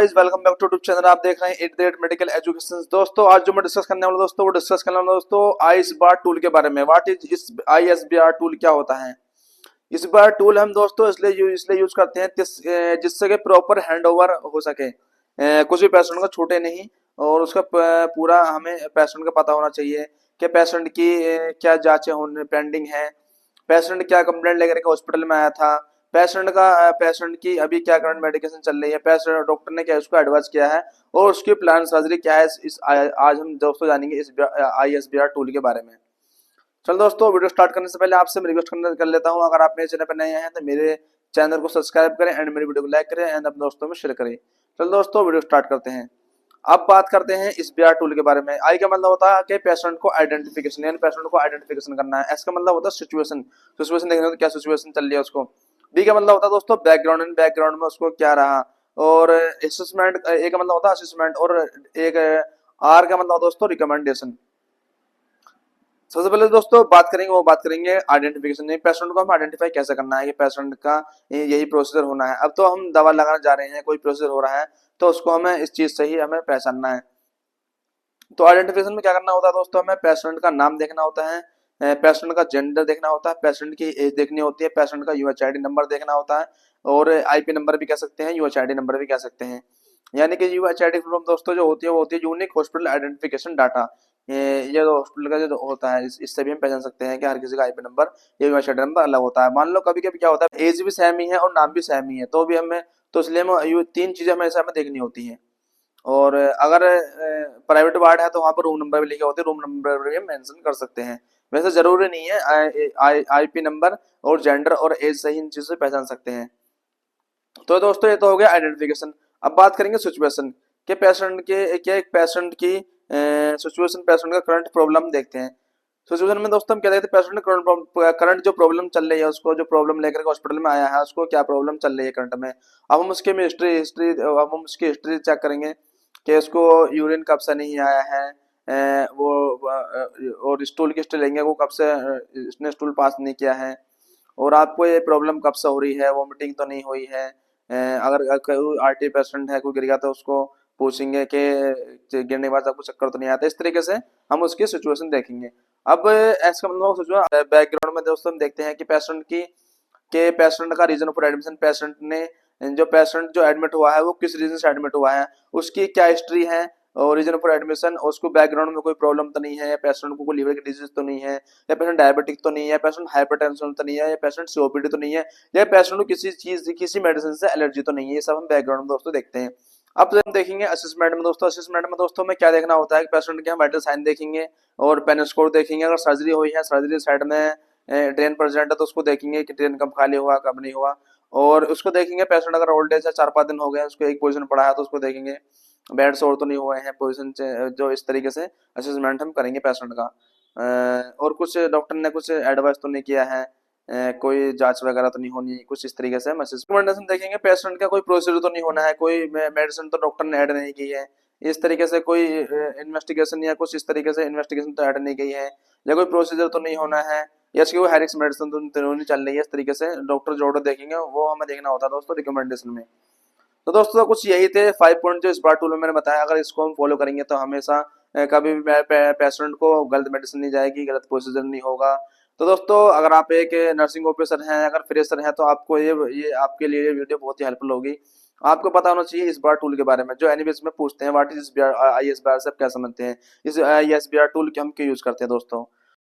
Welcome back to YouTube channel. आप देख रहे हैं at the rate medical education. दोस्तों आज जो मैं डिस्कस करने वाला दोस्तों वो डिस्कस करने वाला दोस्तों आईएसबीआर टूल के बारे में। व्हाट इज इस आईएसबीआर टूल, क्या होता है। इस बार टूल हम दोस्तों इसलिए यूज करते हैं जिससे कि प्रॉपर हैंड ओवर हो सके। कुछ भी पेशेंट को छूटे नहीं और उसका पूरा हमें पेशेंट का पता होना चाहिए कि पेशेंट की क्या जांचें होने पेंडिंग है, पेशेंट क्या कंप्लेंट लेकर के हॉस्पिटल में आया था, पेशेंट की अभी क्या करंट मेडिकेशन चल रही है, पेशेंट डॉक्टर ने क्या उसको एडवाइस किया है और उसकी प्लान सर्जरी क्या है। आज हम दोस्तों जानेंगे इस आईएसबीआर टूल के बारे में। चलो दोस्तों, वीडियो स्टार्ट करने से पहले आपसे मैं रिक्वेस्ट कर लेता हूं, अगर आप मेरे चैनल पर नए हैं तो मेरे चैनल को सब्सक्राइब करें एंड मेरी वीडियो को लाइक करें एंड अपने दोस्तों में शेयर करें। चलो दोस्तों, वीडियो स्टार्ट करते हैं। अब बात करते हैं इस बीआर टूल के बारे में। आई का मतलब होता है कि पेशेंट को आइडेंटिफिकेशन, यानी पेशेंट को आइडेंटिफिकेशन करना है। एस का मतलब होता है सिचुएशन, सिचुएशन देखना है तो क्या सिचुएशन चल रही है उसको। बी का मतलब होता है दोस्तों बैकग्राउंड, एंड बैकग्राउंड में उसको क्या रहा। और असेसमेंट, ए का मतलब होता है असेसमेंट और एक आर का मतलब दोस्तों रिकमेंडेशन। सबसे पहले दोस्तों बात करेंगे आइडेंटिफिकेशन। पेशेंट को हम आइडेंटिफाई कैसे करना है कि पेशेंट का यही प्रोसीजर होना है। अब तो हम दवा लगाने जा रहे हैं, कोई प्रोसीजर हो रहा है तो उसको हमें इस चीज से ही हमें पहचानना है। तो आइडेंटिफिकेशन में क्या करना होता है दोस्तों, हमें पेशेंट का नाम देखना होता है, पेशेंट का जेंडर देखना होता है, पेशेंट की एज देखनी होती है, पेशेंट का यूएचआईडी नंबर देखना होता है और आईपी नंबर भी कह सकते हैं, यूएचआईडी नंबर भी कह सकते हैं। यानी कि यूएचआईडी फॉर्म दोस्तों जो होती है वो होती है यूनिक हॉस्पिटल आइडेंटिफिकेशन डाटा। ये जो हॉस्पिटल का जो होता है इससे भी हम पहचान सकते हैं कि हर किसी का आईपी नंबर या यूएचआईडी नंबर अलग होता है। मान लो कभी कभी क्या होता है एज भी सेम ही है और नाम भी सेम ही है तो भी हमें, तो इसलिए हमें तीन चीजें हमेशा हमें देखनी होती हैं। और अगर प्राइवेट वार्ड है तो वहाँ पर रूम नंबर भी लिखे होते हैं, रूम नंबर भी हम मेंशन कर सकते हैं। वैसे जरूरी नहीं है, आईपी नंबर और जेंडर और एज से ही इन चीजों से पहचान सकते हैं। तो दोस्तों ये तो हो गया आइडेंटिफिकेशन। अब बात करेंगे सिचुएशन के पेशेंट के, क्या एक पेशेंट की सिचुएशन, पेशेंट का करंट प्रॉब्लम देखते हैं। सिचुएशन में दोस्तों हम क्या देखते हैं, पेशेंट करंट जो प्रॉब्लम चल रही है उसको, जो प्रॉब्लम लेकर के हॉस्पिटल में आया है उसको क्या प्रॉब्लम चल रही है करंट में। अब हम उसके में अब हम उसकी हिस्ट्री चेक करेंगे कि उसको यूरिन कब से नहीं आया है, और स्टूल की हिस्ट्री लेंगे, वो कब से इसने स्टूल पास नहीं किया है और आपको ये प्रॉब्लम कब से हो रही है, वोमिटिंग तो नहीं हुई है। अगर कोई आरटी पेशेंट है, कोई गिर गया तो उसको पूछेंगे कि गिरने के बाद आपको चक्कर तो नहीं आता। इस तरीके से हम उसकी सिचुएशन देखेंगे। अब ऐसा मतलब बैकग्राउंड में दोस्तों हम देखते हैं कि पेशेंट का रीजन फॉर एडमिशन, पेशेंट जो एडमिट हुआ है वो किस रीजन से एडमिट हुआ है, उसकी क्या हिस्ट्री है और रीजन फॉर एडमिशन, उसको बैकग्राउंड में कोई प्रॉब्लम तो नहीं है, या पेशेंट को कोई लीवर की डिजीज तो नहीं है, या पेशेंट डायबिटिक तो नहीं है, पेशेंट हाइपरटेंशन तो नहीं है, या पेशेंट सीओपीडी तो नहीं है, या पेशेंट को किसी मेडिसिन से एलर्जी तो नहीं है। ये सब हम बैकग्राउंड में दोस्तों देखते हैं। अब तो हम देखेंगे असेसमेंट में दोस्तों। असेसमेंट में दोस्तों में क्या देखना होता है कि पेशेंट के हम वाइटल साइन देखेंगे और पेन स्कोर देखेंगे। अगर सर्जरी हुई है, सर्जरी साइड में ड्रेन प्रेजेंट है तो उसको देखेंगे कि ड्रेन कब खाली हुआ कब नहीं हुआ। और उसको देखेंगे पेशेंट अगर ओल्ड एज है, 4-5 दिन हो गए उसको एक पोजीशन पड़ा है तो उसको देखेंगे बेड सोर तो नहीं हुए हैं पोजीशन जो इस तरीके से असेसमेंट हम करेंगे पेशेंट का। और कुछ डॉक्टर ने कुछ एडवाइस तो नहीं किया है, कोई जांच वगैरह तो नहीं होनी, कुछ इस तरीके से हम रिकमेंडेशन देखेंगे। पेशेंट का कोई प्रोसीजर तो नहीं होना है, कोई मेडिसिन तो डॉक्टर ने ऐड नहीं की है, इस तरीके से कोई इन्वेस्टिगेशन या कुछ इस तरीके से इन्वेस्टिगेशन तो ऐड नहीं की है, या कोई प्रोसीजर तो नहीं होना है, या इसकी कोई हायरिक्स मेडिसिन तो नहीं चल रही है। इस तरीके से डॉक्टर जो ऑर्डर देखेंगे वो हमें देखना होता है दोस्तों रिकमेंडेशन में। तो दोस्तों कुछ यही थे 5 पॉइंट जो इस बार टूल में मैंने बताया। अगर इसको हम फॉलो करेंगे तो हमेशा कभी भी पेशेंट को गलत मेडिसिन नहीं जाएगी, गलत प्रोसीजर नहीं होगा। तो दोस्तों अगर आप एक नर्सिंग ऑफिसर हैं, अगर फ्रेशर हैं तो आपको ये आपके लिए ये वीडियो बहुत ही हेल्पफुल होगी। आपको पता होना चाहिए इस बार टूल के बारे में। जो एनीवेज में पूछते हैं what is I S B R से आप क्या समझते हैं, इस I S B R tool के हम क्यों यूज करते हैं दोस्तों।